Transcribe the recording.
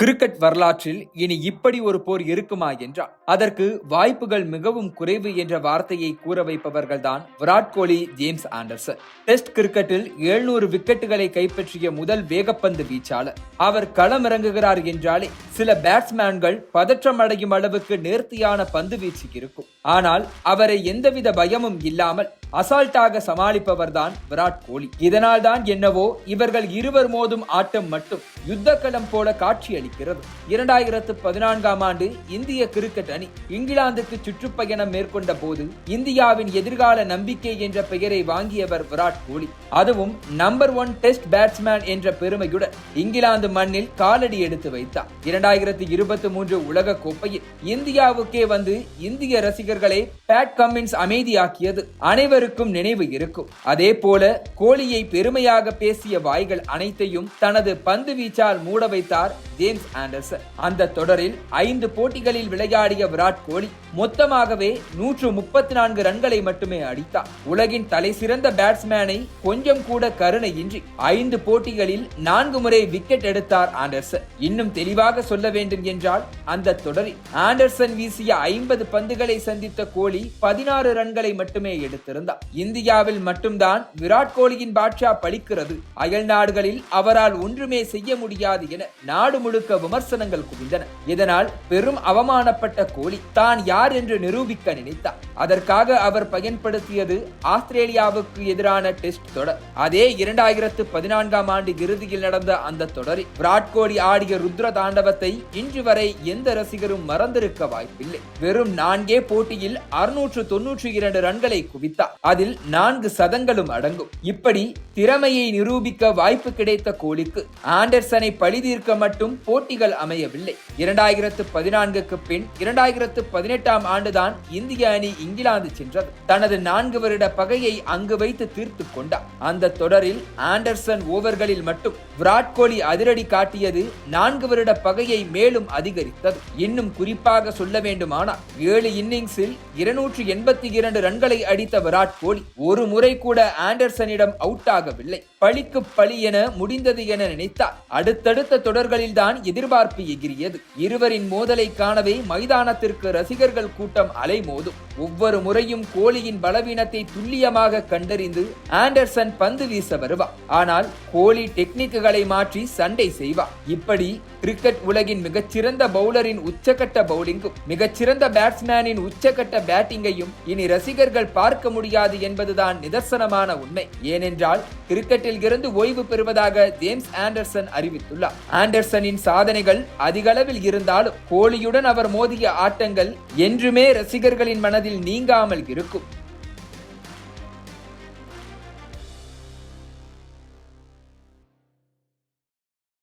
Cricket வரலாற்றில் இனி இப்படி ஒரு போர் இருக்குமா என்றால் அதற்கு வாய்ப்புகள் மிகவும் குறைவு என்ற வார்த்தையை கூற வைப்பவர்கள்தான் Virat Kohli, James Anderson. Test கிரிக்கெட்டில் 700 விக்கெட்டுகளை கைப்பற்றிய முதல் வேகப்பந்து வீச்சாளர். அவர் களமிறங்குகிறார் என்றாலே சில பேட்ஸ்மேன்கள் பதற்றம் அடையும் அளவுக்கு நேர்த்தியான பந்து வீச்சு இருக்கும். ஆனால் அவரை எந்தவித பயமும் இல்லாமல் அசால்ட்டாக சமாளிப்பவர்தான் விராட் கோலி. இதனால் தான் என்னவோ இவர்கள் இருவர் மோதும் ஆட்டம் மட்டும் யுத்தக்களம் போல காட்சியளிக்கிறது. 2014ஆம் ஆண்டு இந்திய கிரிக்கெட் அணி இங்கிலாந்துக்கு சுற்றுப்பயணம் மேற்கொண்ட போது இந்தியாவின் எதிர்கால நம்பிக்கை என்ற பெயரை வாங்கியவர் விராட் கோலி. அதுவும் நம்பர் 1 டெஸ்ட் பேட்ஸ்மேன் என்ற பெருமையுடன் இங்கிலாந்து மண்ணில் காலடி எடுத்து வைத்தார். 2023 உலக கோப்பையில் இந்தியாவுக்கே வந்து இந்திய ரசிகர்களை பேட் கமின்ஸ் அமைதியாக்கியது அனைவருக்கும் நினைவு இருக்கும். அதே போல கோலியை பெருமையாக பேசிய வாய்கள் அனைத்தையும் தனது பந்து வீச்சால் மூட வைத்தார் ஜேம்ஸ் ஆண்டர்சன். அந்த தொடரில் 5 போட்டிகளில் விளையாடிய விராட் கோலி மொத்தமாகவே 134 ரன்களை மட்டுமே அடித்தார். உலகின் தலை சிறந்த பேட்ஸ்மேனை கொஞ்சம் கூட கருணையின்றி 5 போட்டிகளில் 4 முறை விக்கெட் எடுத்தார் ஆண்டர்சன். இன்னும் தெளிவாக சொல்ல வேண்டும் என்றால் அந்த தொடரில் ஆண்டர்சன் வீசிய 50 பந்துகளை சந்தித்த கோலி 16 ரன்களை மட்டுமே எடுத்திருந்தார். இந்தியாவில் மட்டும்தான் விராட் கோலியின் பாட்ஷா பலிக்கிறது, அயல் நாடுகளில் அவரால் ஒன்றுமே செய்ய முடியாது என நாடு முழுக்க விமர்சனங்கள் குவிந்தன. இதனால் பெரும் அவமானப்பட்ட கோலி தான் யார் என்று நிரூபிக்க நினைத்தார். அதற்காக அவர் பயன்படுத்தியது ஆஸ்திரேலியாவுக்கு எதிரான டெஸ்ட் தொடர். அதே 2014ஆம் ஆண்டு இறுதியில் நடந்த அந்த தொடரில் விராட் கோலி ஆடிய ருத்ர தாண்டவத்தை இன்று வரை எந்த ரசிகரும் மறந்திருக்க வாய்ப்பில்லை. வெறும் 4 போட்டியில் 692 ரன்களை குவித்தார். அதில் 4 சதங்களும் அடங்கும். இப்படி திறமையை நிரூபிக்க வாய்ப்பு கிடைத்த கோலிக்கு ஆண்டர்சனை பழிதீர்க்க மட்டும் போட்டிகள் அமையவில்லை. 2014க்கு பின் 2018ஆம் ஆண்டுதான் இந்திய அணி இங்கிலாந்து சென்றது. தனது 4 வருட பகையை அங்கு வைத்து தீர்த்து கொண்டார். அந்த தொடரில் ஆண்டர்சன் ஓவர்களில் மட்டும் விராட் கோலி அதிரடி காட்டியது 4 வருட பகையை மேலும் அதிகரித்தது. இன்னும் குறிப்பாக சொல்ல வேண்டுமானால் 7 இன்னிங்ஸில் 282 ரன்களை அடித்த விராட் கோலி ஒரு முறை கூட ஆண்டர்சனிடம் அவுட் ஆகவில்லை. பழிக்கு பழி என முடிந்தது என நினைத்தார். அடுத்தடுத்த தொடர்களில் தான் எதிர்பார்ப்பு எகிரியது. இருவரின் மோதலை காணவே மைதானத்திற்கு ரசிகர்கள் கூட்டம் அலைமோதும். ஒவ்வொரு முறையும் கோலியின் பலவீனத்தை துல்லியமாக கண்டறிந்து ஆண்டர்சன் பந்து வீச வருவார். ஆனால் கோலி டெக்னிக்குகளை மாற்றி சண்டை செய்வார். இப்படி கிரிக்கெட் உலகின் மிகச்சிறந்த பவுலரின் உச்சகட்ட பவுலிங்கும் மிகச்சிறந்த பேட்ஸ்மேனின் உச்சகட்ட பேட்டிங்கையும் இனி ரசிகர்கள் பார்க்க முடியாது என்பதுதான் நிதர்சனமான உண்மை. ஏனென்றால் கிரிக்கெட்டில் இருந்து ஓய்வு பெறுவதாக ஜேம்ஸ் ஆண்டர்சன் அறிவித்துள்ளார். ஆண்டர்சனின் சாதனைகள் அதிகளவில் இருந்தாலும் கோலியுடன் அவர் மோதிய ஆட்டங்கள் என்றுமே ரசிகர்களின் மனதில் நீங்காமல் இருக்கும்.